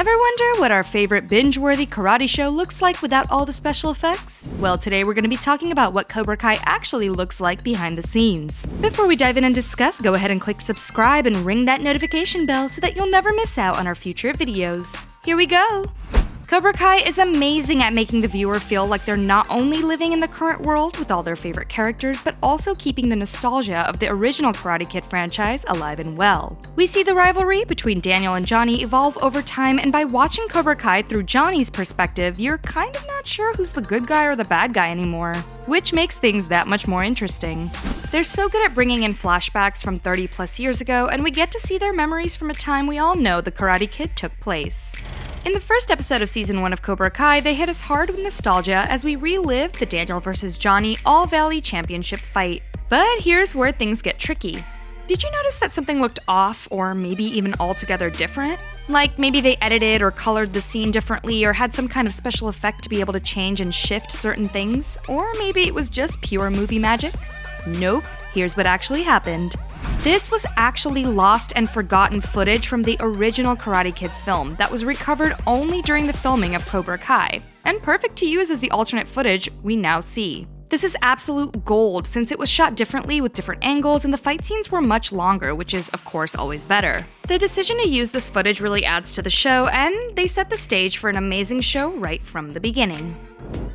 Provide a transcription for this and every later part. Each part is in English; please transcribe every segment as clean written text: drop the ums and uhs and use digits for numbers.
Ever wonder what our favorite binge-worthy karate show looks like without all the special effects? Well, today we're going to be talking about what Cobra Kai actually looks like behind the scenes. Before we dive in and discuss, go ahead and click subscribe and ring that notification bell so that you'll never miss out on our future videos. Here we go! Cobra Kai is amazing at making the viewer feel like they're not only living in the current world with all their favorite characters, but also keeping the nostalgia of the original Karate Kid franchise alive and well. We see the rivalry between Daniel and Johnny evolve over time, and by watching Cobra Kai through Johnny's perspective, you're kind of not sure who's the good guy or the bad guy anymore, which makes things that much more interesting. They're so good at bringing in flashbacks from 30 plus years ago, and we get to see their memories from a time we all know the Karate Kid took place. In the first episode of Season 1 of Cobra Kai, they hit us hard with nostalgia as we relive the Daniel vs. Johnny All-Valley Championship fight. But here's where things get tricky. Did you notice that something looked off, or maybe even altogether different? Like maybe they edited or colored the scene differently, or had some kind of special effect to be able to change and shift certain things? Or maybe it was just pure movie magic? Nope, here's what actually happened. This was actually lost and forgotten footage from the original Karate Kid film that was recovered only during the filming of Cobra Kai, and perfect to use as the alternate footage we now see. This is absolute gold since it was shot differently with different angles and the fight scenes were much longer, which is of course always better. The decision to use this footage really adds to the show, and they set the stage for an amazing show right from the beginning.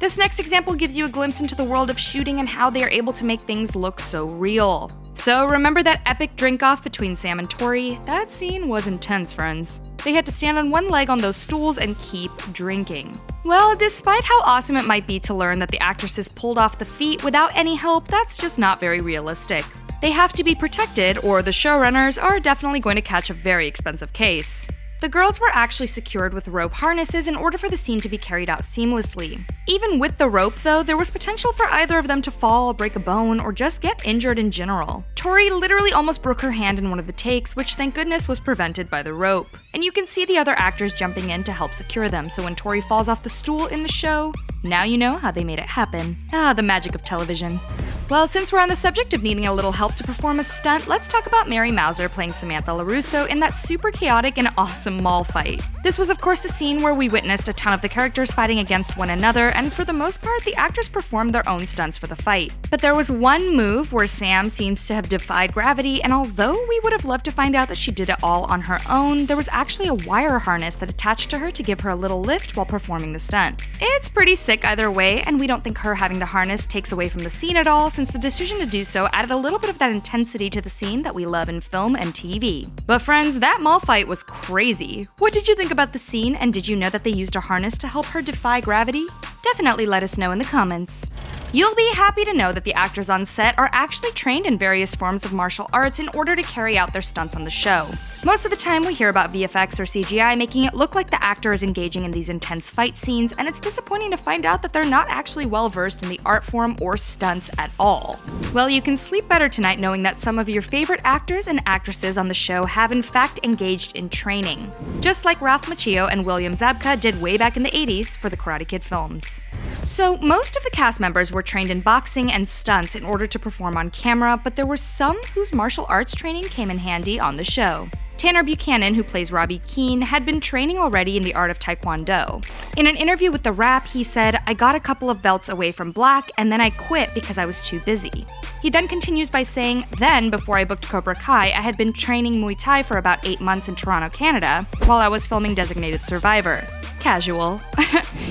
This next example gives you a glimpse into the world of shooting and how they are able to make things look so real. So remember that epic drink-off between Sam and Tori? That scene was intense, friends. They had to stand on one leg on those stools and keep drinking. Well, despite how awesome it might be to learn that the actresses pulled off the feat without any help, that's just not very realistic. They have to be protected, or the showrunners are definitely going to catch a very expensive case. The girls were actually secured with rope harnesses in order for the scene to be carried out seamlessly. Even with the rope, though, there was potential for either of them to fall, break a bone, or just get injured in general. Tori literally almost broke her hand in one of the takes, which thank goodness was prevented by the rope. And you can see the other actors jumping in to help secure them, so when Tori falls off the stool in the show, now you know how they made it happen. Ah, the magic of television. Well, since we're on the subject of needing a little help to perform a stunt, let's talk about Mary Mauser playing Samantha LaRusso in that super chaotic and awesome mall fight. This was of course the scene where we witnessed a ton of the characters fighting against one another, and for the most part, the actors performed their own stunts for the fight. But there was one move where Sam seems to have defied gravity, and although we would have loved to find out that she did it all on her own, there was actually a wire harness that attached to her to give her a little lift while performing the stunt. It's pretty sick either way, and we don't think her having the harness takes away from the scene at all, since the decision to do so added a little bit of that intensity to the scene that we love in film and TV. But friends, that mall fight was crazy. What did you think about the scene, and did you know that they used a harness to help her defy gravity? Definitely let us know in the comments. You'll be happy to know that the actors on set are actually trained in various forms of martial arts in order to carry out their stunts on the show. Most of the time we hear about VFX or CGI making it look like the actor is engaging in these intense fight scenes, and it's disappointing to find out that they're not actually well versed in the art form or stunts at all. Well, you can sleep better tonight knowing that some of your favorite actors and actresses on the show have in fact engaged in training, just like Ralph Macchio and William Zabka did way back in the 80s for the Karate Kid films. So most of the cast members were trained in boxing and stunts in order to perform on camera, but there were some whose martial arts training came in handy on the show. Tanner Buchanan, who plays Robbie Keane, had been training already in the art of Taekwondo. In an interview with The Wrap, he said, "I got a couple of belts away from black, and then I quit because I was too busy." He then continues by saying, "Then, before I booked Cobra Kai, I had been training Muay Thai for about 8 months in Toronto, Canada, while I was filming Designated Survivor." Casual.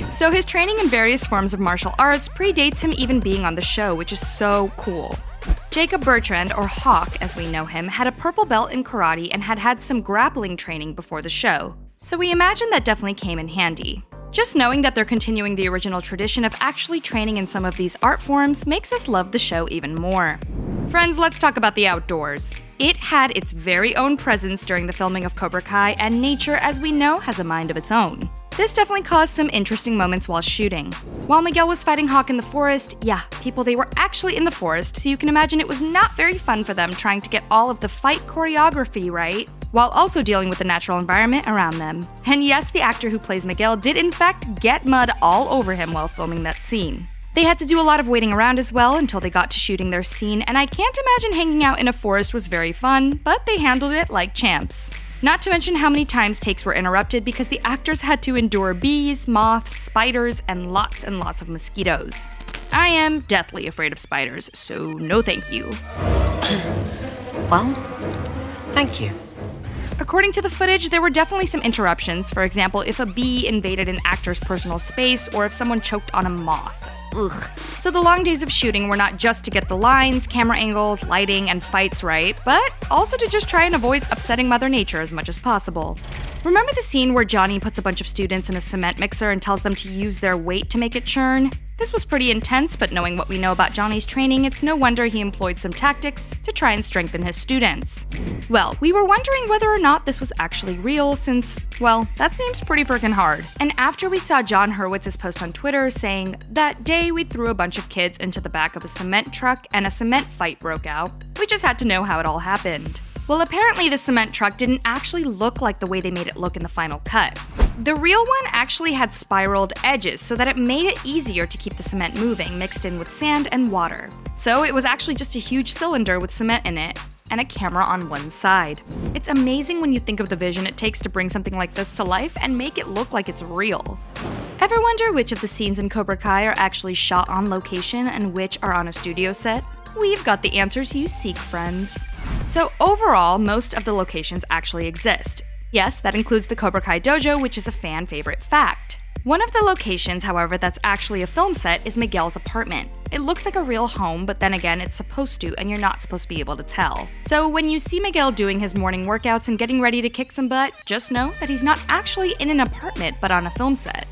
So his training in various forms of martial arts predates him even being on the show, which is so cool. Jacob Bertrand, or Hawk as we know him, had a purple belt in karate and had had some grappling training before the show, so we imagine that definitely came in handy. Just knowing that they're continuing the original tradition of actually training in some of these art forms makes us love the show even more. Friends, let's talk about the outdoors. It had its very own presence during the filming of Cobra Kai, and nature, as we know, has a mind of its own. This definitely caused some interesting moments while shooting. While Miguel was fighting Hawk in the forest, yeah, people, they were actually in the forest, so you can imagine it was not very fun for them trying to get all of the fight choreography right, while also dealing with the natural environment around them. And yes, the actor who plays Miguel did in fact get mud all over him while filming that scene. They had to do a lot of waiting around as well until they got to shooting their scene, and I can't imagine hanging out in a forest was very fun, but they handled it like champs. Not to mention how many times takes were interrupted because the actors had to endure bees, moths, spiders, and lots of mosquitoes. I am deathly afraid of spiders, so no thank you. Well, thank you. According to the footage, there were definitely some interruptions. For example, if a bee invaded an actor's personal space or if someone choked on a moth. Ugh. So the long days of shooting were not just to get the lines, camera angles, lighting, and fights right, but also to just try and avoid upsetting Mother Nature as much as possible. Remember the scene where Johnny puts a bunch of students in a cement mixer and tells them to use their weight to make it churn? This was pretty intense, but knowing what we know about Johnny's training, it's no wonder he employed some tactics to try and strengthen his students. Well, we were wondering whether or not this was actually real since, well, that seems pretty freaking hard. And after we saw John Hurwitz's post on Twitter saying, "That day we threw a bunch of kids into the back of a cement truck and a cement fight broke out," we just had to know how it all happened. Well, apparently the cement truck didn't actually look like the way they made it look in the final cut. The real one actually had spiraled edges so that it made it easier to keep the cement moving, mixed in with sand and water. So it was actually just a huge cylinder with cement in it and a camera on one side. It's amazing when you think of the vision it takes to bring something like this to life and make it look like it's real. Ever wonder which of the scenes in Cobra Kai are actually shot on location and which are on a studio set? We've got the answers you seek, friends. So overall, most of the locations actually exist. Yes, that includes the Cobra Kai dojo, which is a fan favorite fact. One of the locations, however, that's actually a film set is Miguel's apartment. It looks like a real home, but then again, it's supposed to, and you're not supposed to be able to tell. So when you see Miguel doing his morning workouts and getting ready to kick some butt, just know that he's not actually in an apartment, but on a film set.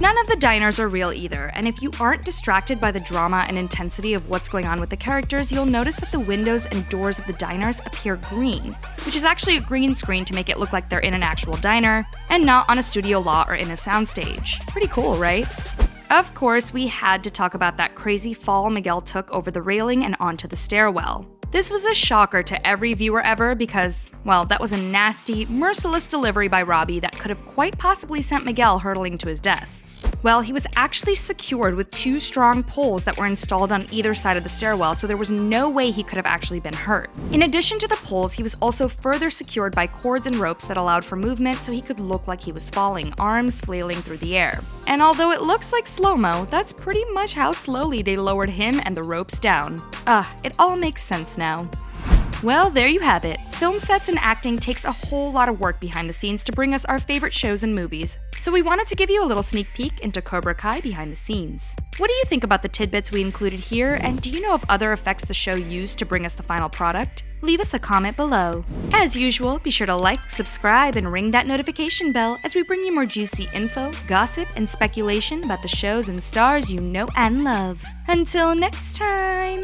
None of the diners are real either, and if you aren't distracted by the drama and intensity of what's going on with the characters, you'll notice that the windows and doors of the diners appear green, which is actually a green screen to make it look like they're in an actual diner, and not on a studio lot or in a soundstage. Pretty cool, right? Of course, we had to talk about that crazy fall Miguel took over the railing and onto the stairwell. This was a shocker to every viewer ever because, well, that was a nasty, merciless delivery by Robbie that could have quite possibly sent Miguel hurtling to his death. Well, he was actually secured with 2 strong poles that were installed on either side of the stairwell, so there was no way he could have actually been hurt. In addition to the poles, he was also further secured by cords and ropes that allowed for movement so he could look like he was falling, arms flailing through the air. And although it looks like slow-mo, that's pretty much how slowly they lowered him and the ropes down. It all makes sense now. Well, there you have it. Film sets and acting takes a whole lot of work behind the scenes to bring us our favorite shows and movies. So we wanted to give you a little sneak peek into Cobra Kai behind the scenes. What do you think about the tidbits we included here, and do you know of other effects the show used to bring us the final product? Leave us a comment below. As usual, be sure to like, subscribe, and ring that notification bell as we bring you more juicy info, gossip, and speculation about the shows and stars you know and love. Until next time!